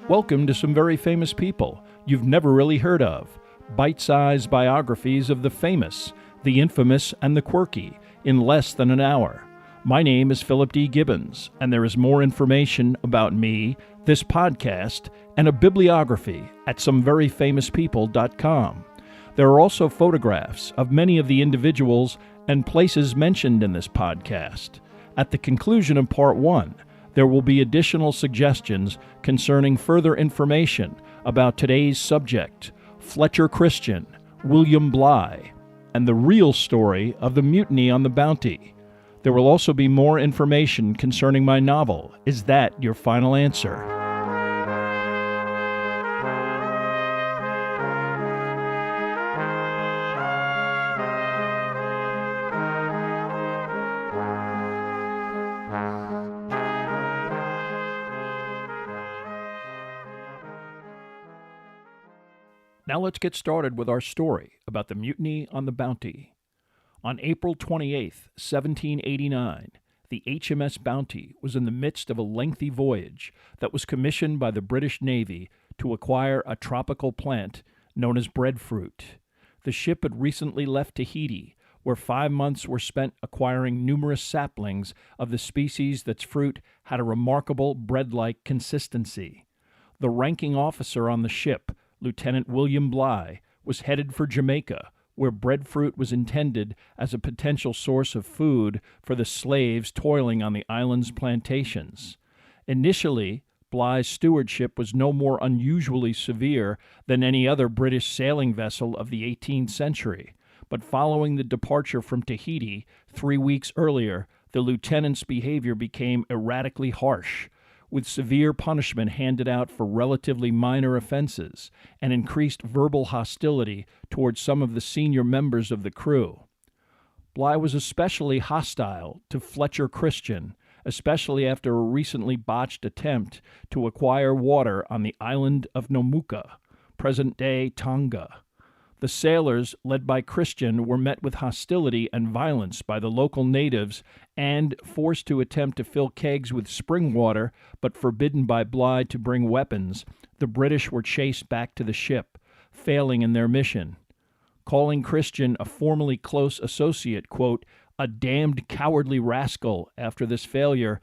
Welcome to some very famous people you've never really heard of. Bite-sized biographies of the famous, the infamous, and the quirky in less than an hour. My name is Philip D. Gibbons, and there is more information about me, this podcast, and a bibliography at someveryfamouspeople.com. There are also photographs of many of the individuals and places mentioned in this podcast. At the conclusion of Part 1, there will be additional suggestions concerning further information about today's subject, Fletcher Christian, William Bligh, and the real story of the Mutiny on the Bounty. There will also be more information concerning my novel, Is That Your Final Answer? Now let's get started with our story about the Mutiny on the Bounty. On April 28, 1789, the HMS Bounty was in the midst of a lengthy voyage that was commissioned by the British Navy to acquire a tropical plant known as breadfruit. The ship had recently left Tahiti, where 5 months were spent acquiring numerous saplings of the species that's fruit had a remarkable bread-like consistency. The ranking officer on the ship, Lieutenant William Bligh, was headed for Jamaica, where breadfruit was intended as a potential source of food for the slaves toiling on the island's plantations. Initially, Bligh's stewardship was no more unusually severe than any other British sailing vessel of the 18th century, but following the departure from Tahiti 3 weeks earlier, the lieutenant's behavior became erratically harsh, with severe punishment handed out for relatively minor offenses and increased verbal hostility towards some of the senior members of the crew. Bligh was especially hostile to Fletcher Christian, especially after a recently botched attempt to acquire water on the island of Nomuka, present-day Tonga. The sailors, led by Christian, were met with hostility and violence by the local natives and forced to attempt to fill kegs with spring water, but forbidden by Bligh to bring weapons. The British were chased back to the ship, failing in their mission. Calling Christian a formerly close associate, quote, "a damned cowardly rascal," after this failure,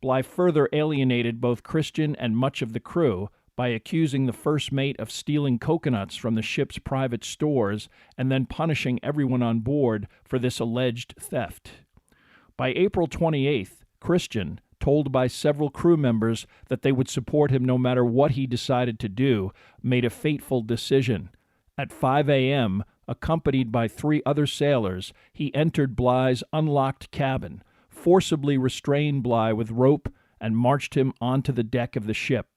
Bligh further alienated both Christian and much of the crew by accusing the first mate of stealing coconuts from the ship's private stores and then punishing everyone on board for this alleged theft. By April 28th, Christian, told by several crew members that they would support him no matter what he decided to do, made a fateful decision. At 5 a.m., accompanied by 3 other sailors, he entered Bligh's unlocked cabin, forcibly restrained Bligh with rope, and marched him onto the deck of the ship.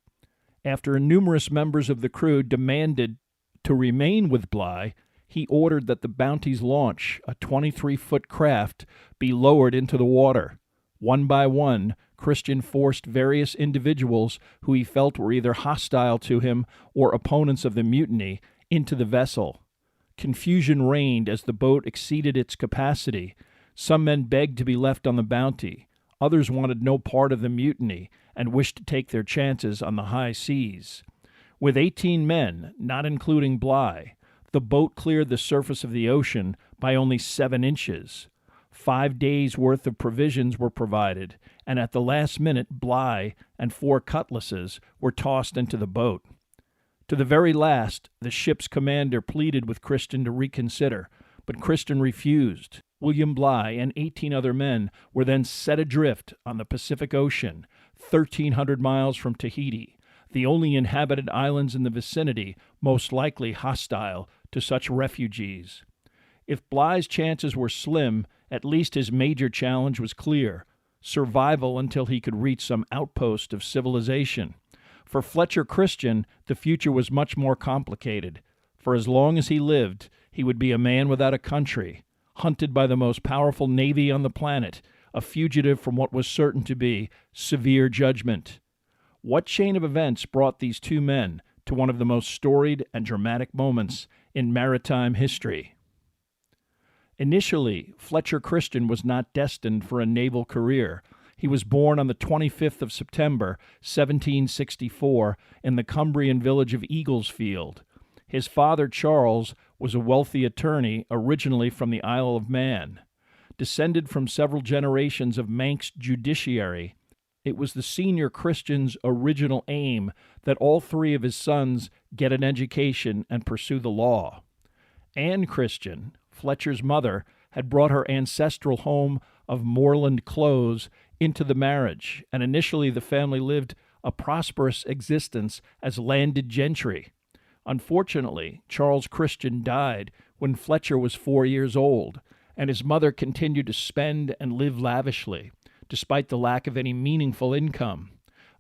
After numerous members of the crew demanded to remain with Bligh, he ordered that the Bounty's launch, a 23-foot craft, be lowered into the water. One by one, Christian forced various individuals who he felt were either hostile to him or opponents of the mutiny into the vessel. Confusion reigned as the boat exceeded its capacity. Some men begged to be left on the Bounty. Others wanted no part of the mutiny and wished to take their chances on the high seas. With 18 men, not including Bligh, the boat cleared the surface of the ocean by only 7 inches. 5 days' worth of provisions were provided, and at the last minute, Bligh and 4 cutlasses were tossed into the boat. To the very last, the ship's commander pleaded with Christian to reconsider, but Christian refused. William Bligh and 18 other men were then set adrift on the Pacific Ocean, 1,300 miles from Tahiti, the only inhabited islands in the vicinity most likely hostile to such refugees. If Bligh's chances were slim, at least his major challenge was clear: survival until he could reach some outpost of civilization. For Fletcher Christian, the future was much more complicated. For as long as he lived, he would be a man without a country, hunted by the most powerful navy on the planet, a fugitive from what was certain to be severe judgment. What chain of events brought these 2 men to one of the most storied and dramatic moments in maritime history? Initially, Fletcher Christian was not destined for a naval career. He was born on the 25th of September, 1764, in the Cumbrian village of Eaglesfield. His father, Charles, was a wealthy attorney originally from the Isle of Man. Descended from several generations of Manx judiciary, it was the senior Christian's original aim that all three of his sons get an education and pursue the law. Anne Christian, Fletcher's mother, had brought her ancestral home of Moorland Close into the marriage, and initially the family lived a prosperous existence as landed gentry. Unfortunately, Charles Christian died when Fletcher was 4 years old, and his mother continued to spend and live lavishly, despite the lack of any meaningful income.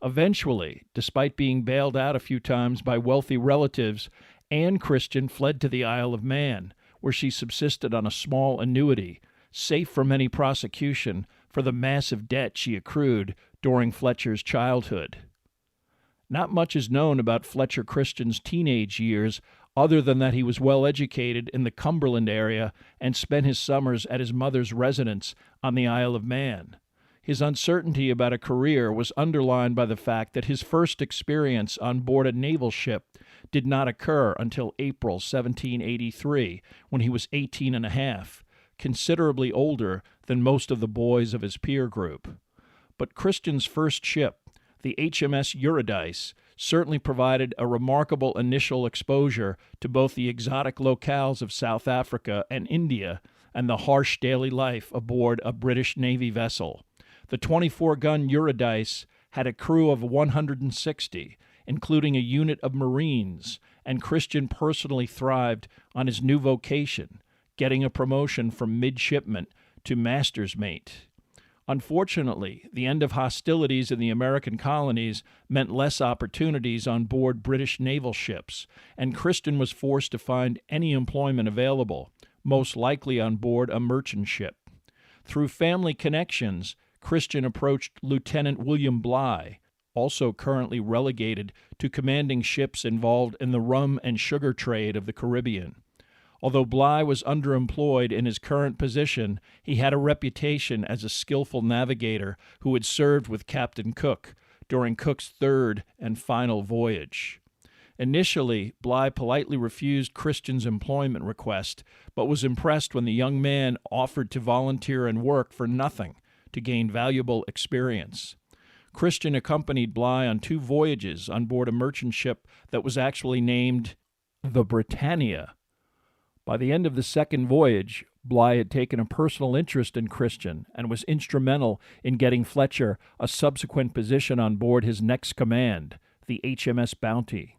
Eventually, despite being bailed out a few times by wealthy relatives, Anne Christian fled to the Isle of Man, where she subsisted on a small annuity, safe from any prosecution for the massive debt she accrued during Fletcher's childhood. Not much is known about Fletcher Christian's teenage years, other than that he was well educated in the Cumberland area and spent his summers at his mother's residence on the Isle of Man. His uncertainty about a career was underlined by the fact that his first experience on board a naval ship did not occur until April 1783, when he was 18 and a half, considerably older than most of the boys of his peer group. But Christian's first ship, the HMS Eurydice, certainly provided a remarkable initial exposure to both the exotic locales of South Africa and India and the harsh daily life aboard a British Navy vessel. The 24-gun Eurydice had a crew of 160, including a unit of Marines, and Christian personally thrived on his new vocation, getting a promotion from midshipman to master's mate. Unfortunately, the end of hostilities in the American colonies meant less opportunities on board British naval ships, and Christian was forced to find any employment available, most likely on board a merchant ship. Through family connections, Christian approached Lieutenant William Bligh, also currently relegated to commanding ships involved in the rum and sugar trade of the Caribbean. Although Bligh was underemployed in his current position, he had a reputation as a skillful navigator who had served with Captain Cook during Cook's third and final voyage. Initially, Bligh politely refused Christian's employment request, but was impressed when the young man offered to volunteer and work for nothing to gain valuable experience. Christian accompanied Bligh on 2 voyages on board a merchant ship that was actually named the Britannia. By the end of the second voyage, Bligh had taken a personal interest in Christian and was instrumental in getting Fletcher a subsequent position on board his next command, the HMS Bounty.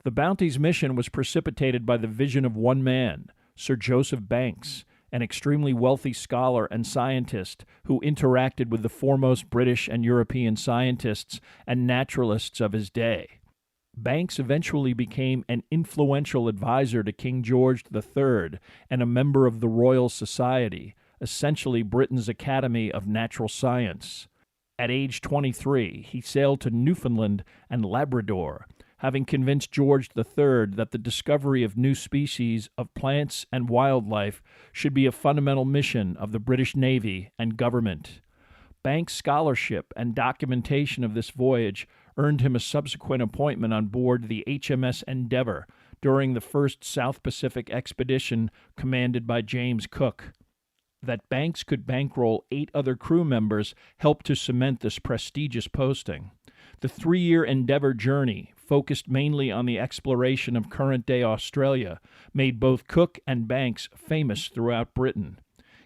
The Bounty's mission was precipitated by the vision of one man, Sir Joseph Banks, an extremely wealthy scholar and scientist who interacted with the foremost British and European scientists and naturalists of his day. Banks eventually became an influential advisor to King George III and a member of the Royal Society, essentially Britain's Academy of Natural Science. At age 23, he sailed to Newfoundland and Labrador, having convinced George III that the discovery of new species of plants and wildlife should be a fundamental mission of the British Navy and government. Banks' scholarship and documentation of this voyage earned him a subsequent appointment on board the HMS Endeavour during the first South Pacific expedition commanded by James Cook. That Banks could bankroll 8 other crew members helped to cement this prestigious posting. The 3-year Endeavour journey, focused mainly on the exploration of current-day Australia, made both Cook and Banks famous throughout Britain.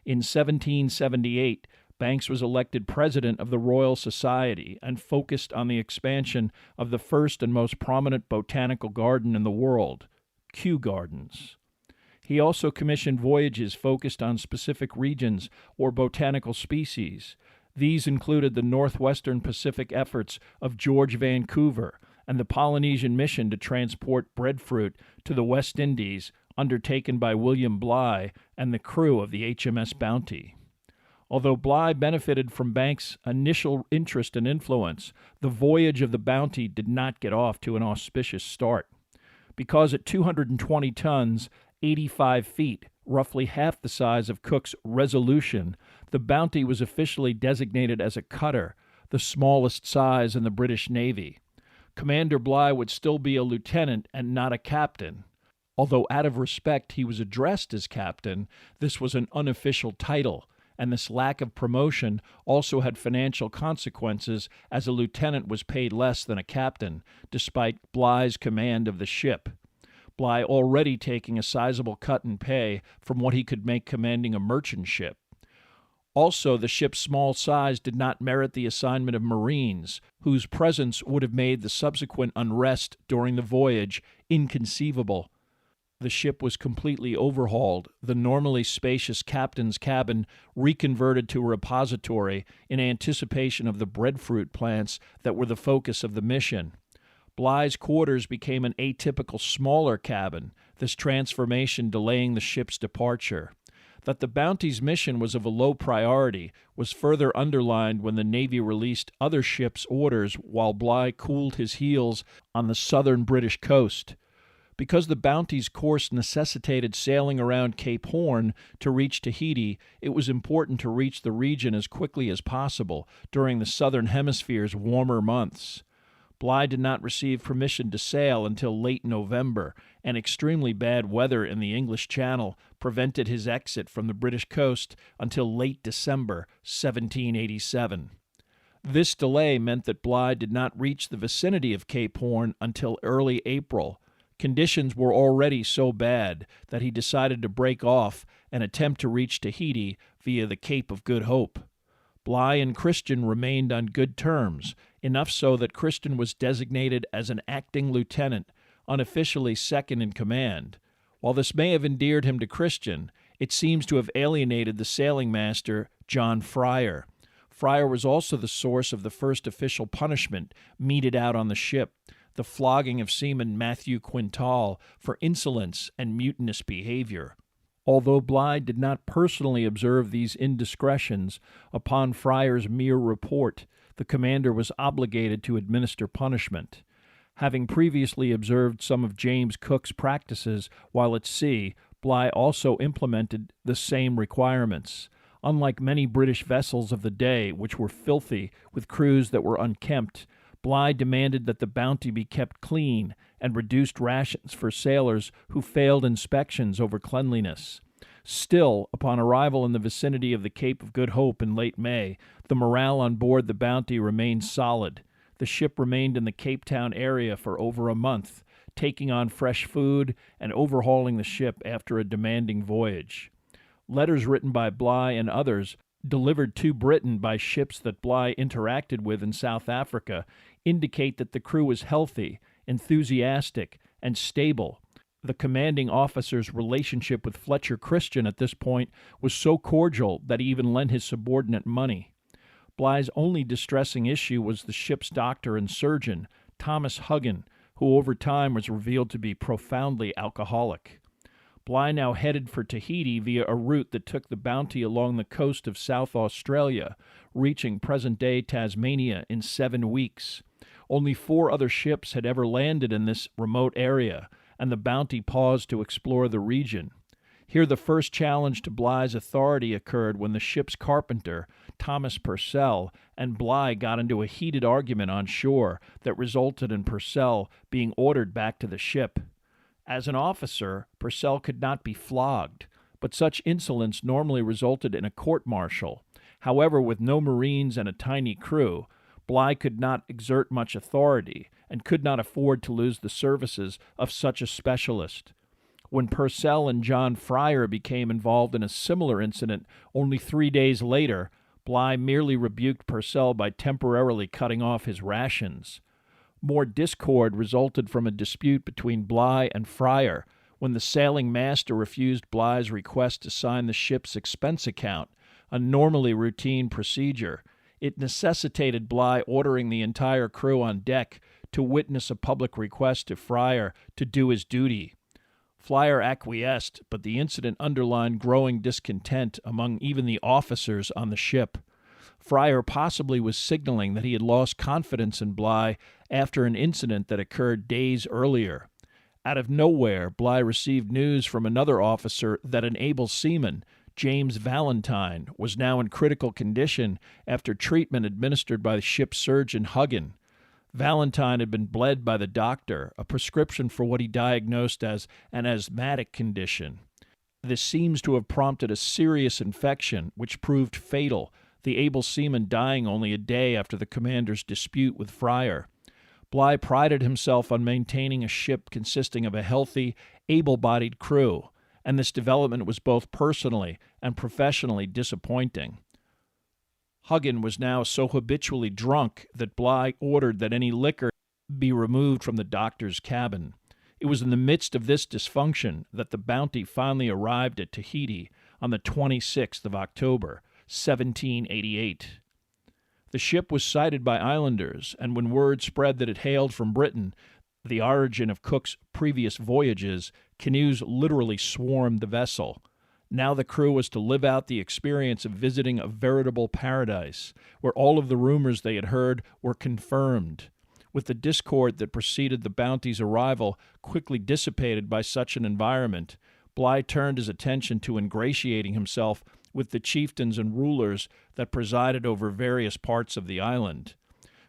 In 1778, Banks was elected president of the Royal Society and focused on the expansion of the first and most prominent botanical garden in the world, Kew Gardens. He also commissioned voyages focused on specific regions or botanical species. These included the northwestern Pacific efforts of George Vancouver and the Polynesian mission to transport breadfruit to the West Indies, undertaken by William Bligh and the crew of the HMS Bounty. Although Bligh benefited from Banks' initial interest and influence, the voyage of the Bounty did not get off to an auspicious start. Because at 220 tons, 85 feet, roughly half the size of Cook's Resolution, the Bounty was officially designated as a cutter, the smallest size in the British Navy. Commander Bligh would still be a lieutenant and not a captain. Although out of respect he was addressed as captain, this was an unofficial title, and this lack of promotion also had financial consequences, as a lieutenant was paid less than a captain, despite Bligh's command of the ship. Bligh already taking a sizable cut in pay from what he could make commanding a merchant ship. Also, the ship's small size did not merit the assignment of Marines, whose presence would have made the subsequent unrest during the voyage inconceivable. The ship was completely overhauled, the normally spacious captain's cabin reconverted to a repository in anticipation of the breadfruit plants that were the focus of the mission. Bligh's quarters became an atypical smaller cabin, this transformation delaying the ship's departure. That the Bounty's mission was of a low priority was further underlined when the Navy released other ships' orders while Bligh cooled his heels on the southern British coast. Because the Bounty's course necessitated sailing around Cape Horn to reach Tahiti, it was important to reach the region as quickly as possible during the southern hemisphere's warmer months. Bligh did not receive permission to sail until late November, and extremely bad weather in the English Channel prevented his exit from the British coast until late December 1787. This delay meant that Bligh did not reach the vicinity of Cape Horn until early April. Conditions were already so bad that he decided to break off and attempt to reach Tahiti via the Cape of Good Hope. Bligh and Christian remained on good terms, enough so that Christian was designated as an acting lieutenant, unofficially second in command. While this may have endeared him to Christian, it seems to have alienated the sailing master, John Fryer. Fryer was also the source of the first official punishment meted out on the ship, the flogging of seaman Matthew Quintal for insolence and mutinous behavior. Although Bligh did not personally observe these indiscretions, upon Fryer's mere report, the commander was obligated to administer punishment. Having previously observed some of James Cook's practices while at sea, Bligh also implemented the same requirements. Unlike many British vessels of the day, which were filthy, with crews that were unkempt, Bligh demanded that the Bounty be kept clean and reduced rations for sailors who failed inspections over cleanliness. Still, upon arrival in the vicinity of the Cape of Good Hope in late May, the morale on board the Bounty remained solid. The ship remained in the Cape Town area for over a month, taking on fresh food and overhauling the ship after a demanding voyage. Letters written by Bligh and others, delivered to Britain by ships that Bligh interacted with in South Africa, indicate that the crew was healthy, enthusiastic, and stable. The commanding officer's relationship with Fletcher Christian at this point was so cordial that he even lent his subordinate money. Bligh's only distressing issue was the ship's doctor and surgeon, Thomas Huggin, who over time was revealed to be profoundly alcoholic. Bligh now headed for Tahiti via a route that took the Bounty along the coast of South Australia, reaching present-day Tasmania in 7 weeks. Only 4 other ships had ever landed in this remote area, and the Bounty paused to explore the region. Here the first challenge to Bligh's authority occurred when the ship's carpenter, Thomas Purcell, and Bligh got into a heated argument on shore that resulted in Purcell being ordered back to the ship. As an officer, Purcell could not be flogged, but such insolence normally resulted in a court-martial. However, with no Marines and a tiny crew, Bligh could not exert much authority and could not afford to lose the services of such a specialist. When Purcell and John Fryer became involved in a similar incident only 3 days later, Bligh merely rebuked Purcell by temporarily cutting off his rations. More discord resulted from a dispute between Bligh and Fryer when the sailing master refused Bligh's request to sign the ship's expense account, a normally routine procedure. It necessitated Bligh ordering the entire crew on deck to witness a public request to Fryer to do his duty. Fryer acquiesced, but the incident underlined growing discontent among even the officers on the ship. Fryer possibly was signaling that he had lost confidence in Bligh after an incident that occurred days earlier. Out of nowhere, Bligh received news from another officer that an able seaman, James Valentine, was now in critical condition after treatment administered by the ship's surgeon Huggin. Valentine had been bled by the doctor, a prescription for what he diagnosed as an asthmatic condition. This seems to have prompted a serious infection, which proved fatal, the able seaman dying only a day after the commander's dispute with Fryer. Bligh prided himself on maintaining a ship consisting of a healthy, able-bodied crew, and this development was both personally and professionally disappointing. Huggin was now so habitually drunk that Bligh ordered that any liquor be removed from the doctor's cabin. It was in the midst of this dysfunction that the Bounty finally arrived at Tahiti on the 26th of October, 1788. The ship was sighted by islanders, and when word spread that it hailed from Britain, the origin of Cook's previous voyages, canoes literally swarmed the vessel. Now the crew was to live out the experience of visiting a veritable paradise, where all of the rumors they had heard were confirmed. With the discord that preceded the Bounty's arrival quickly dissipated by such an environment, Bligh turned his attention to ingratiating himself with the chieftains and rulers that presided over various parts of the island.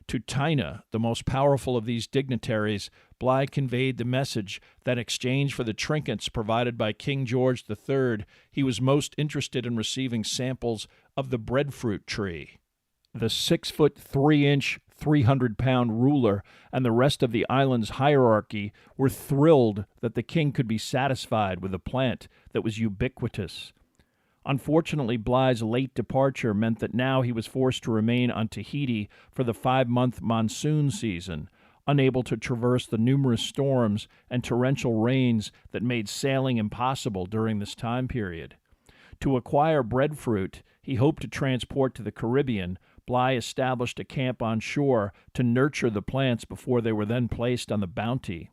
To Taina, the most powerful of these dignitaries, Bligh conveyed the message that in exchange for the trinkets provided by King George III, he was most interested in receiving samples of the breadfruit tree. The 6-foot 3-inch, 300-pound ruler and the rest of the island's hierarchy were thrilled that the king could be satisfied with a plant that was ubiquitous. Unfortunately, Bligh's late departure meant that now he was forced to remain on Tahiti for the 5-month monsoon season, unable to traverse the numerous storms and torrential rains that made sailing impossible during this time period. To acquire breadfruit he hoped to transport to the Caribbean, Bligh established a camp on shore to nurture the plants before they were then placed on the Bounty.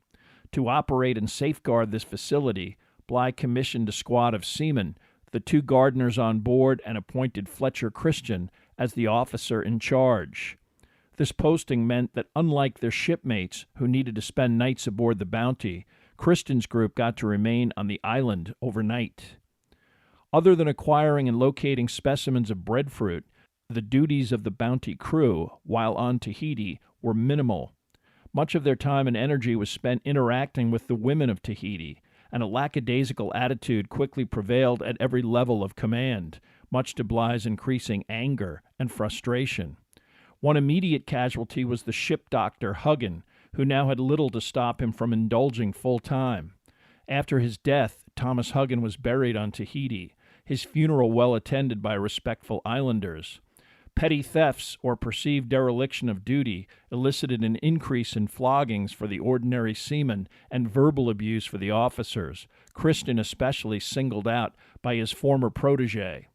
To operate and safeguard this facility, Bligh commissioned a squad of seamen, the 2 gardeners on board, and appointed Fletcher Christian as the officer in charge. This posting meant that unlike their shipmates who needed to spend nights aboard the Bounty, Christian's group got to remain on the island overnight. Other than acquiring and locating specimens of breadfruit, the duties of the Bounty crew, while on Tahiti, were minimal. Much of their time and energy was spent interacting with the women of Tahiti, and a lackadaisical attitude quickly prevailed at every level of command, much to Bligh's increasing anger and frustration. One immediate casualty was the ship doctor, Huggin, who now had little to stop him from indulging full time. After his death, Thomas Huggin was buried on Tahiti, his funeral well attended by respectful islanders. Petty thefts or perceived dereliction of duty elicited an increase in floggings for the ordinary seamen and verbal abuse for the officers, Christian especially singled out by his former protege.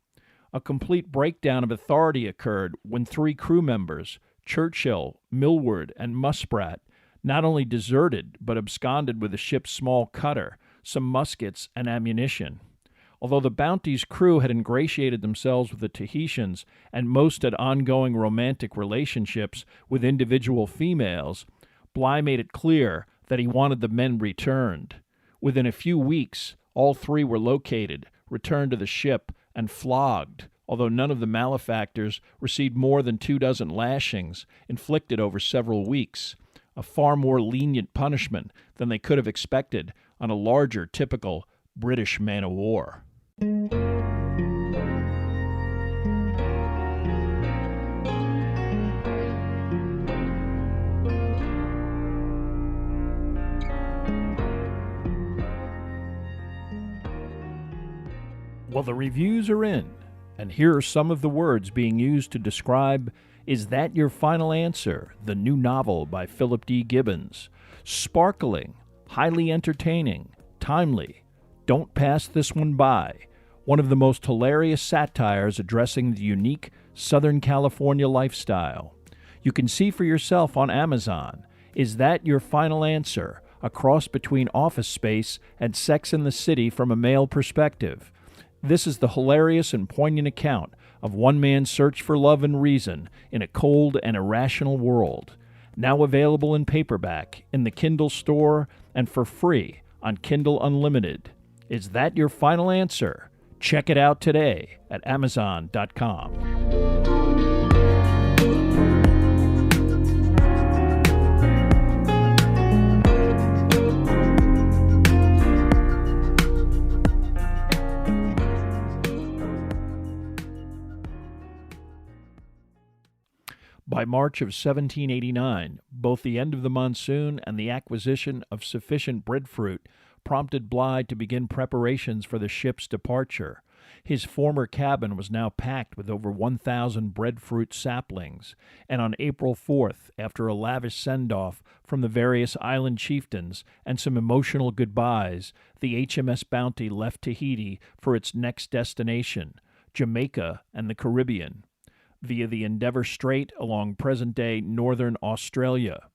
A complete breakdown of authority occurred when 3 crew members, Churchill, Millward, and Musprat, not only deserted but absconded with the ship's small cutter, some muskets, and ammunition. Although the Bounty's crew had ingratiated themselves with the Tahitians and most had ongoing romantic relationships with individual females, Bligh made it clear that he wanted the men returned. Within a few weeks, all 3 were located, returned to the ship, and flogged, although none of the malefactors received more than 24 lashings, inflicted over several weeks, a far more lenient punishment than they could have expected on a larger, typical British man-of-war. Well, the reviews are in, and here are some of the words being used to describe Is That Your Final Answer?, the new novel by Philip D. Gibbons. Sparkling, highly entertaining, timely, don't pass this one by. One of the most hilarious satires addressing the unique Southern California lifestyle. You can see for yourself on Amazon. Is That Your Final Answer? A cross between Office Space and Sex and the City from a male perspective. This is the hilarious and poignant account of one man's search for love and reason in a cold and irrational world. Now available in paperback in the Kindle store and for free on Kindle Unlimited. Is That Your Final Answer? Check it out today at Amazon.com. By March of 1789, both the end of the monsoon and the acquisition of sufficient breadfruit prompted Bligh to begin preparations for the ship's departure. His former cabin was now packed with over 1,000 breadfruit saplings, and on April 4th, after a lavish send-off from the various island chieftains and some emotional goodbyes, the HMS Bounty left Tahiti for its next destination, Jamaica and the Caribbean, via the Endeavour Strait along present-day northern Australia.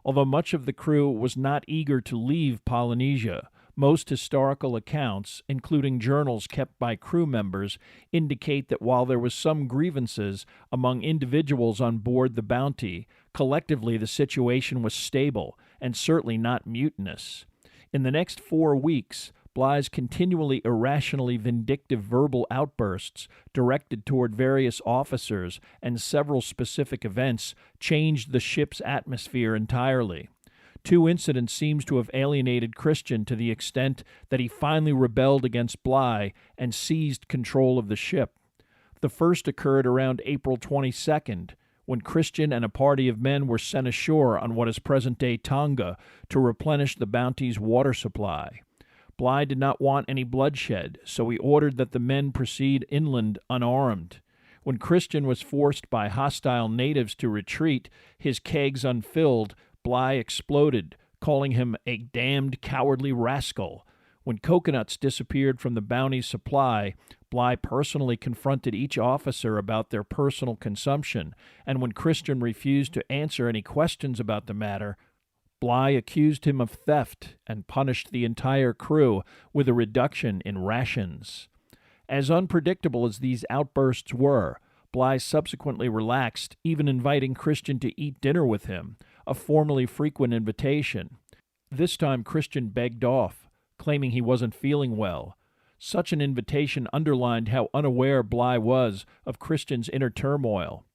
Although much of the crew was not eager to leave Polynesia, most historical accounts, including journals kept by crew members, indicate that while there was some grievances among individuals on board the Bounty, collectively the situation was stable and certainly not mutinous. In the next 4 weeks, Bligh's continually irrationally vindictive verbal outbursts directed toward various officers and several specific events changed the ship's atmosphere entirely. 2 incidents seem to have alienated Christian to the extent that he finally rebelled against Bligh and seized control of the ship. The first occurred around April 22nd, when Christian and a party of men were sent ashore on what is present-day Tonga to replenish the Bounty's water supply. Bligh did not want any bloodshed, so he ordered that the men proceed inland unarmed. When Christian was forced by hostile natives to retreat, his kegs unfilled, Bligh exploded, calling him a damned cowardly rascal. When coconuts disappeared from the Bounty's supply, Bligh personally confronted each officer about their personal consumption, and when Christian refused to answer any questions about the matter, Bligh accused him of theft and punished the entire crew with a reduction in rations. As unpredictable as these outbursts were, Bligh subsequently relaxed, even inviting Christian to eat dinner with him, a formerly frequent invitation. This time Christian begged off, claiming he wasn't feeling well. Such an invitation underlined how unaware Bligh was of Christian's inner turmoil.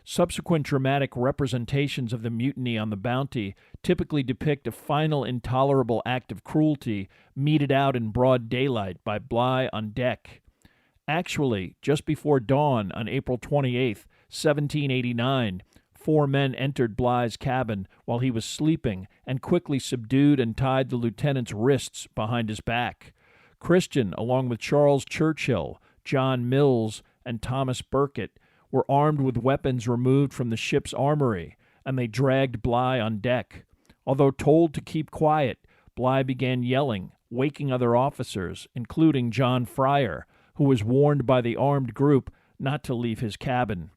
Subsequent dramatic representations of the mutiny on the Bounty typically depict a final intolerable act of cruelty meted out in broad daylight by Bligh on deck. Actually, just before dawn on April 28, 1789, 4 men entered Bligh's cabin while he was sleeping and quickly subdued and tied the lieutenant's wrists behind his back. Christian, along with Charles Churchill, John Mills, and Thomas Burkitt, were armed with weapons removed from the ship's armory, and they dragged Bligh on deck. Although told to keep quiet, Bligh began yelling, waking other officers, including John Fryer, who was warned by the armed group not to leave his cabin.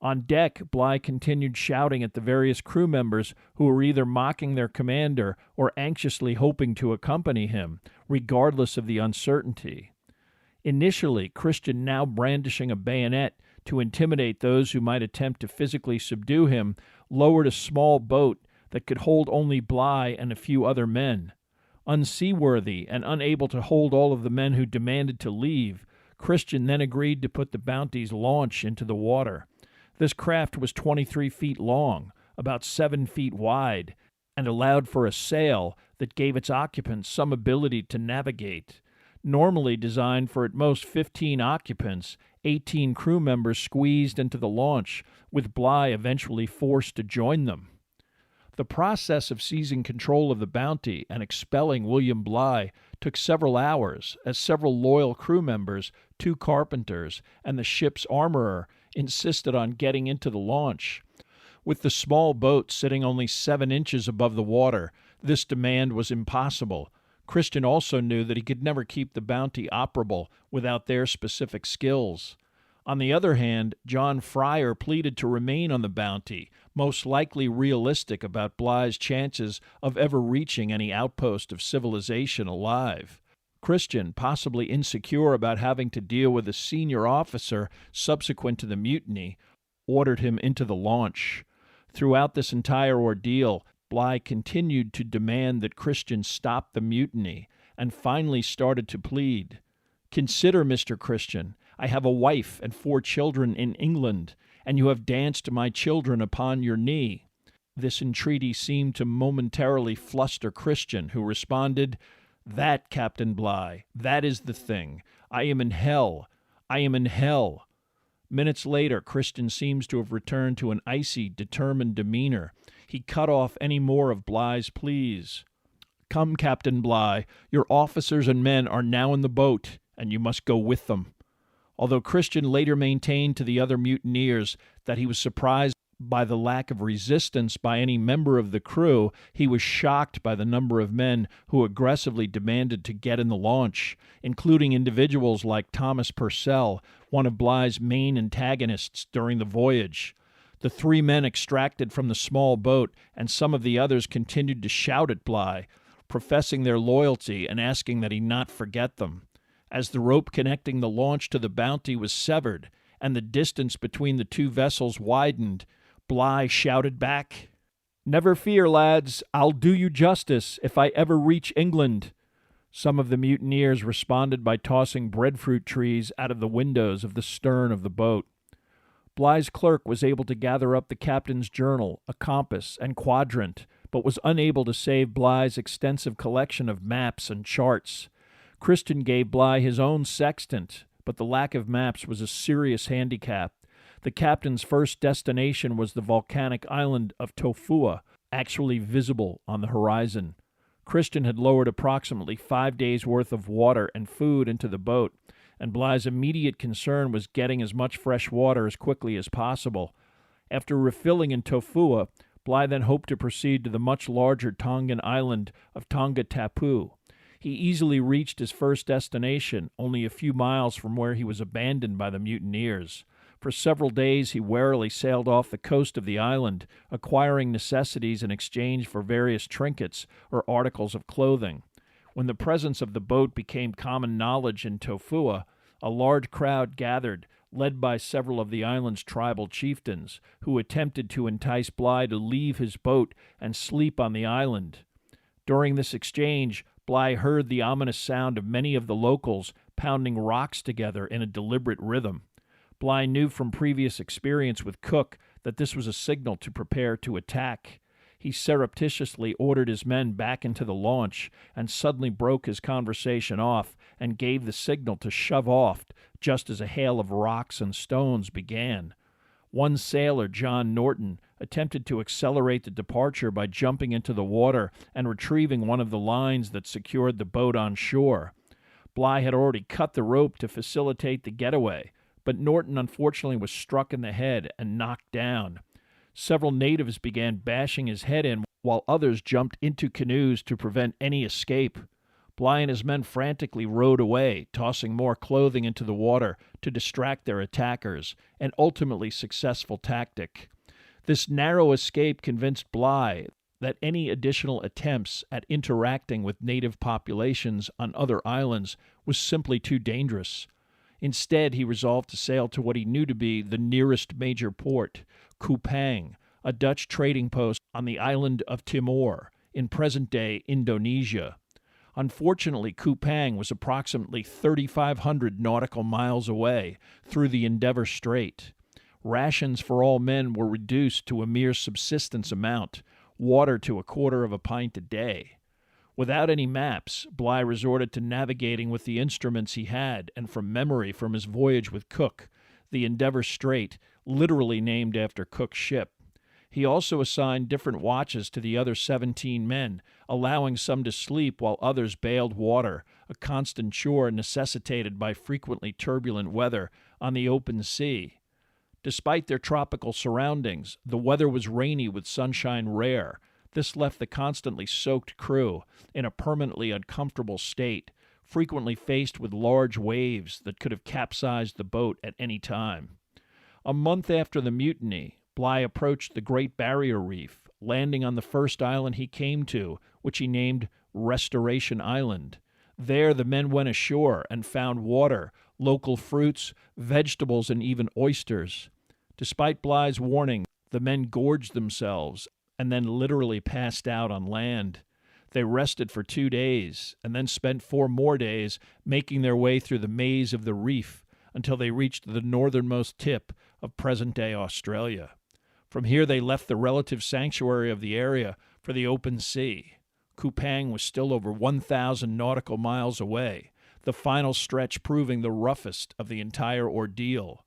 On deck, Bligh continued shouting at the various crew members who were either mocking their commander or anxiously hoping to accompany him, regardless of the uncertainty. Initially, Christian, now brandishing a bayonet to intimidate those who might attempt to physically subdue him, lowered a small boat that could hold only Bligh and a few other men. Unseaworthy and unable to hold all of the men who demanded to leave, Christian then agreed to put the Bounty's launch into the water. This craft was 23 feet long, about 7 feet wide, and allowed for a sail that gave its occupants some ability to navigate. Normally designed for at most 15 occupants, 18 crew members squeezed into the launch, with Bligh eventually forced to join them. The process of seizing control of the Bounty and expelling William Bligh took several hours, as several loyal crew members, 2 carpenters, and the ship's armorer insisted on getting into the launch. With the small boat sitting only 7 inches above the water, this demand was impossible. Christian also knew that he could never keep the Bounty operable without their specific skills. On the other hand, John Fryer pleaded to remain on the Bounty, most likely realistic about Bligh's chances of ever reaching any outpost of civilization alive. Christian, possibly insecure about having to deal with a senior officer subsequent to the mutiny, ordered him into the launch. Throughout this entire ordeal, Bligh continued to demand that Christian stop the mutiny, and finally started to plead. Consider, Mr. Christian, I have a wife and 4 children in England, and you have danced my children upon your knee." This entreaty seemed to momentarily fluster Christian, who responded, "That, Captain Bligh, that is the thing. I am in hell. I am in hell." Minutes later, Christian seems to have returned to an icy, determined demeanor. He cut off any more of Bligh's pleas. "Come, Captain Bligh, your officers and men are now in the boat, and you must go with them." Although Christian later maintained to the other mutineers that he was surprised by the lack of resistance by any member of the crew, he was shocked by the number of men who aggressively demanded to get in the launch, including individuals like Thomas Purcell, one of Bligh's main antagonists during the voyage. The 3 men extracted from the small boat, and some of the others continued to shout at Bligh, professing their loyalty and asking that he not forget them. As the rope connecting the launch to the Bounty was severed, and the distance between the 2 vessels widened, Bligh shouted back, "Never fear, lads, I'll do you justice if I ever reach England." Some of the mutineers responded by tossing breadfruit trees out of the windows of the stern of the boat. Bligh's clerk was able to gather up the captain's journal, a compass, and quadrant, but was unable to save Bligh's extensive collection of maps and charts. Christian gave Bligh his own sextant, but the lack of maps was a serious handicap. The captain's first destination was the volcanic island of Tofua, actually visible on the horizon. Christian had lowered approximately 5 days' worth of water and food into the boat, and Bligh's immediate concern was getting as much fresh water as quickly as possible. After refilling in Tofua, Bligh then hoped to proceed to the much larger Tongan island of Tonga Tapu. He easily reached his first destination, only a few miles from where he was abandoned by the mutineers. For several days he warily sailed off the coast of the island, acquiring necessities in exchange for various trinkets or articles of clothing. When the presence of the boat became common knowledge in Tofua, a large crowd gathered, led by several of the island's tribal chieftains, who attempted to entice Bligh to leave his boat and sleep on the island. During this exchange, Bligh heard the ominous sound of many of the locals pounding rocks together in a deliberate rhythm. Bligh knew from previous experience with Cook that this was a signal to prepare to attack. He surreptitiously ordered his men back into the launch and suddenly broke his conversation off and gave the signal to shove off just as a hail of rocks and stones began. One sailor, John Norton, attempted to accelerate the departure by jumping into the water and retrieving one of the lines that secured the boat on shore. Bligh had already cut the rope to facilitate the getaway, but Norton unfortunately was struck in the head and knocked down. Several natives began bashing his head in, while others jumped into canoes to prevent any escape. Bligh and his men frantically rowed away, tossing more clothing into the water to distract their attackers, an ultimately successful tactic. This narrow escape convinced Bligh that any additional attempts at interacting with native populations on other islands was simply too dangerous. Instead, he resolved to sail to what he knew to be the nearest major port, Kupang, a Dutch trading post on the island of Timor, in present-day Indonesia. Unfortunately, Kupang was approximately 3,500 nautical miles away through the Endeavour Strait. Rations for all men were reduced to a mere subsistence amount, water to 1/4 of a pint a day. Without any maps, Bligh resorted to navigating with the instruments he had and from memory from his voyage with Cook, the Endeavour Strait, literally named after Cook's ship. He also assigned different watches to the other 17 men, allowing some to sleep while others bailed water, a constant chore necessitated by frequently turbulent weather on the open sea. Despite their tropical surroundings, the weather was rainy with sunshine rare. This left the constantly soaked crew in a permanently uncomfortable state, frequently faced with large waves that could have capsized the boat at any time. A month after the mutiny, Bligh approached the Great Barrier Reef, landing on the first island he came to, which he named Restoration Island. There the men went ashore and found water, local fruits, vegetables, and even oysters. Despite Bligh's warning, the men gorged themselves and then literally passed out on land. They rested for 2 days and then spent 4 more days making their way through the maze of the reef until they reached the northernmost tip of present-day Australia. From here they left the relative sanctuary of the area for the open sea. Kupang was still over 1,000 nautical miles away, the final stretch proving the roughest of the entire ordeal.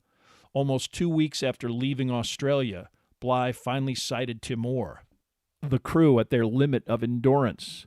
Almost 2 weeks after leaving Australia, Bligh finally sighted Timor, the crew at their limit of endurance.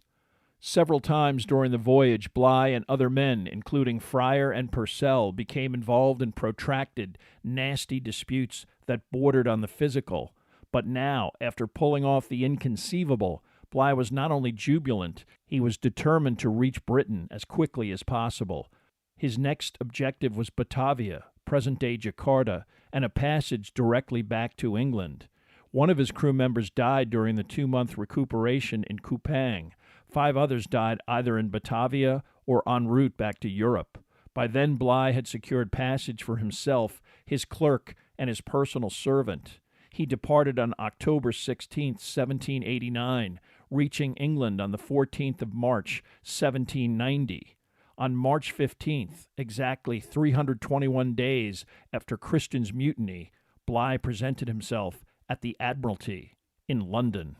Several times during the voyage, Bligh and other men, including Fryer and Purcell, became involved in protracted, nasty disputes that bordered on the physical. But now, after pulling off the inconceivable, Bligh was not only jubilant, he was determined to reach Britain as quickly as possible. His next objective was Batavia, present-day Jakarta, and a passage directly back to England. One of his crew members died during the 2-month recuperation in Kupang. 5 others died either in Batavia or en route back to Europe. By then, Bligh had secured passage for himself, his clerk, and his personal servant. He departed on October 16, 1789, reaching England on the 14th of March, 1790. On March 15th, exactly 321 days after Christian's mutiny, Bligh presented himself at the Admiralty in London.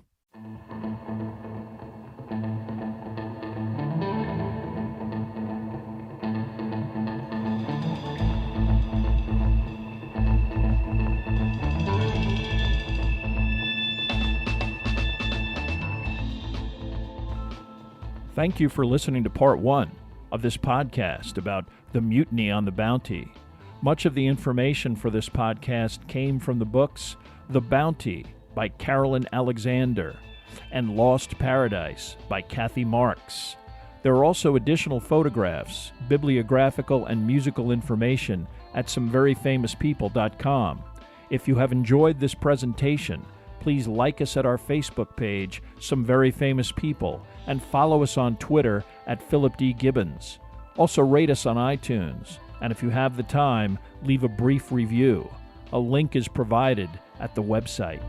Thank you for listening to Part 1 of this podcast about the Mutiny on the Bounty. Much of the information for this podcast came from the books The Bounty by Carolyn Alexander and Lost Paradise by Kathy Marks. There are also additional photographs, bibliographical, and musical information at someveryfamouspeople.com. If you have enjoyed this presentation, please like us at our Facebook page, Some Very Famous People, and follow us on Twitter at Philip D. Gibbons. Also rate us on iTunes, and if you have the time, leave a brief review. A link is provided at the website.